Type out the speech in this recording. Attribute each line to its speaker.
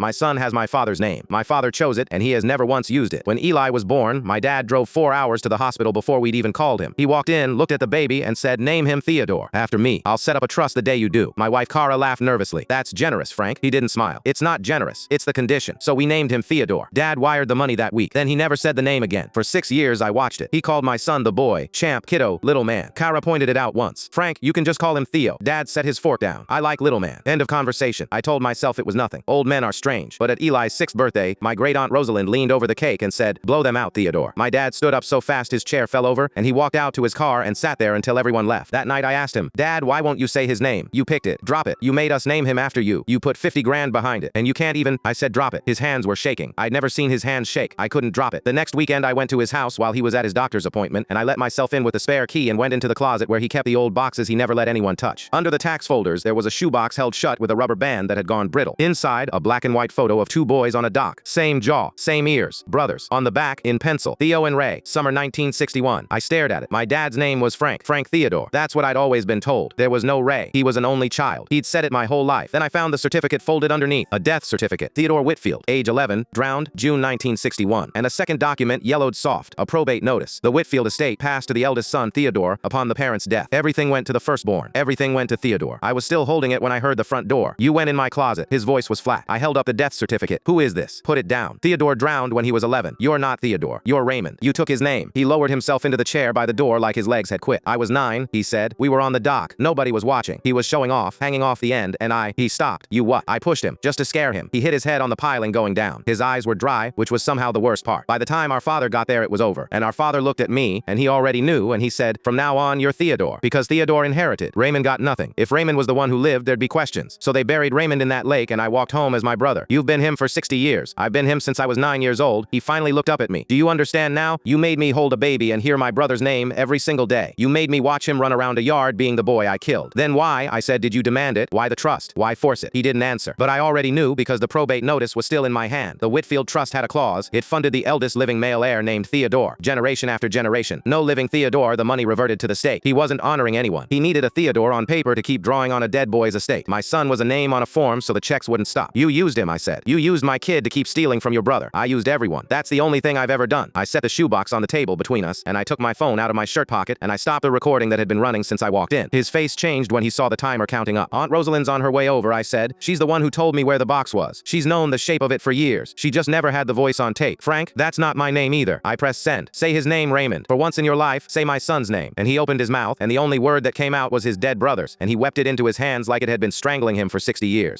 Speaker 1: My son has my father's name. My father chose it, and he has never once used it. When Eli was born, my dad drove 4 hours to the hospital before we'd even called him. He walked in, looked at the baby, and said, "Name him Theodore. After me. I'll set up a trust the day you do." My wife Cara laughed nervously. "That's generous, Frank." He didn't smile. "It's not generous. It's the condition." So we named him Theodore. Dad wired the money that week. Then he never said the name again. For 6 years, I watched it. He called my son the boy, champ, kiddo, little man. Cara pointed it out once. "Frank, you can just call him Theo." Dad set his fork down. "I like little man." End of conversation. I told myself it was nothing. Old men are strange. But at Eli's 6th birthday, my great-aunt Rosalind leaned over the cake and said, "Blow them out, Theodore." My dad stood up so fast his chair fell over, and he walked out to his car and sat there until everyone left. That night I asked him, "Dad, why won't you say his name? You picked it. Drop it. You made us name him after you. You put 50 grand behind it. And you can't even—" I said drop it. His hands were shaking. I'd never seen his hands shake. I couldn't drop it. The next weekend I went to his house while he was at his doctor's appointment, and I let myself in with the spare key and went into the closet where he kept the old boxes he never let anyone touch. Under the tax folders, there was a shoebox held shut with a rubber band that had gone brittle. Inside, a black and white photo of 2 boys on a dock. Same jaw, same ears, brothers. On the back, in pencil, Theo and Ray, summer 1961. I stared at it. My dad's name was Frank Theodore. That's what I'd always been told. There was no Ray. He was an only child. He'd said it my whole life. Then I found the certificate folded underneath. A death certificate. Theodore Whitfield, age 11, drowned, June 1961. And a second document, yellowed soft, a probate notice. The Whitfield estate passed to the eldest son, Theodore, upon the parents' death. Everything went to the firstborn. Everything went to Theodore. I was still holding it when I heard the front door. "You went in my closet." His voice was flat. I held up the death certificate. "Who is this?" "Put it down." "Theodore drowned when he was 11. You're not Theodore. You're Raymond. You took his name." He lowered himself into the chair by the door like his legs had quit. "I was 9, he said. We were on the dock. Nobody was watching. He was showing off, hanging off the end, and He stopped. "You what?" I pushed him, just to scare him. He hit his head on the piling going down. His eyes were dry, which was somehow the worst part. By the time our father got there, it was over. And our father looked at me, and he already knew, and he said, "From now on, you're Theodore." Because Theodore inherited. Raymond got nothing. If Raymond was the one who lived, there'd be questions. So they buried Raymond in that lake, and I walked home as my brother. "You've been him for 60 years. I've been him since I was 9 years old." He finally looked up at me. "Do you understand now? You made me hold a baby and hear my brother's name every single day. You made me watch him run around a yard being the boy I killed. Then why," I said, "did you demand it? Why the trust? Why force it?" He didn't answer. But I already knew because the probate notice was still in my hand. The Whitfield Trust had a clause. It funded the eldest living male heir named Theodore. Generation after generation. No living Theodore, the money reverted to the state. He wasn't honoring anyone. He needed a Theodore on paper to keep drawing on a dead boy's estate. My son was a name on a form so the checks wouldn't stop. "You used him," I said. "You used my kid to keep stealing from your brother." "I used everyone. That's the only thing I've ever done." I set the shoebox on the table between us, and I took my phone out of my shirt pocket, and I stopped the recording that had been running since I walked in. His face changed when he saw the timer counting up. "Aunt Rosalind's on her way over," I said. "She's the one who told me where the box was. She's known the shape of it for years. She just never had the voice on tape." "Frank, that's not my name either." I pressed send. "Say his name, Raymond. For once in your life, say my son's name." And he opened his mouth, and the only word that came out was his dead brother's, and he wept it into his hands like it had been strangling him for 60 years.